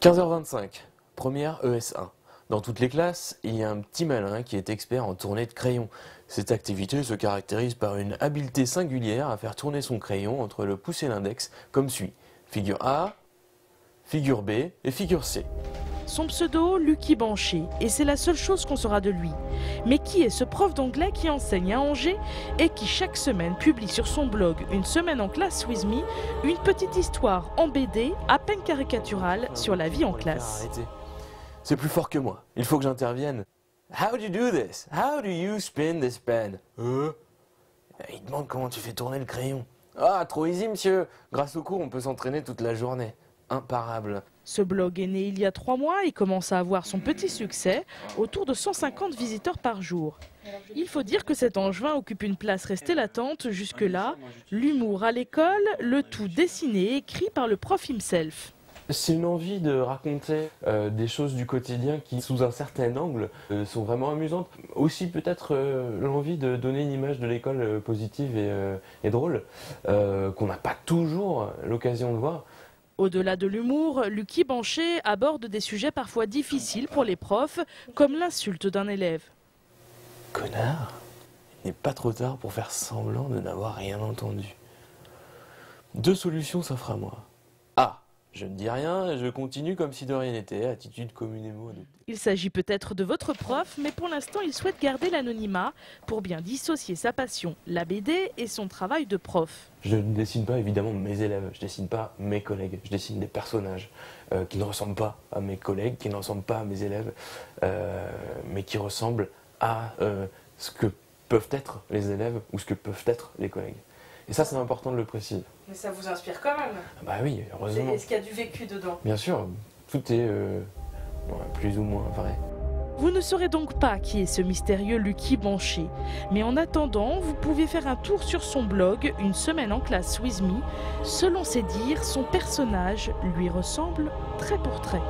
15h25, première ES1. Dans toutes les classes, il y a un petit malin qui est expert en tournée de crayon. Cette activité se caractérise par une habileté singulière à faire tourner son crayon entre le pouce et l'index, comme suit. Figure A, figure B et figure C. Son pseudo, Lucky Banché, et c'est la seule chose qu'on saura de lui. Mais qui est ce prof d'anglais qui enseigne à Angers et qui chaque semaine publie sur son blog Une semaine en classe with me, une petite histoire en BD à peine caricaturale sur la vie en classe. C'est plus fort que moi, il faut que j'intervienne. How do you do this? How do you spin this pen? Il demande comment tu fais tourner le crayon. Ah, trop easy monsieur. Grâce au cours, on peut s'entraîner toute la journée. Imparable. Ce blog est né il y a 3 mois et commence à avoir son petit succès, autour de 150 visiteurs par jour. Il faut dire que cet Angevin occupe une place restée latente jusque-là. L'humour à l'école, le tout dessiné et écrit par le prof himself. C'est une envie de raconter des choses du quotidien qui, sous un certain angle, sont vraiment amusantes. Aussi peut-être l'envie de donner une image de l'école positive et drôle, qu'on n'a pas toujours l'occasion de voir. Au-delà de l'humour, Lucky Banché aborde des sujets parfois difficiles pour les profs, comme l'insulte d'un élève. Connard, il n'est pas trop tard pour faire semblant de n'avoir rien entendu. 2 solutions s'offrent à moi. A. Je ne dis rien et je continue comme si de rien n'était, attitude communément adoptée. Il s'agit peut-être de votre prof, mais pour l'instant il souhaite garder l'anonymat pour bien dissocier sa passion, la BD, et son travail de prof. Je ne dessine pas évidemment mes élèves, je ne dessine pas mes collègues, je dessine des personnages qui ne ressemblent pas à mes collègues, qui ne ressemblent pas à mes élèves, mais qui ressemblent à ce que peuvent être les élèves ou ce que peuvent être les collègues. Et ça, c'est important de le préciser. Mais ça vous inspire quand même? Bah oui, heureusement. Est-ce qu'il y a du vécu dedans? Bien sûr, tout est plus ou moins vrai. Vous ne saurez donc pas qui est ce mystérieux Lucky Banché. Mais en attendant, vous pouvez faire un tour sur son blog Une semaine en classe with me. Selon ses dires, son personnage lui ressemble trait pour trait.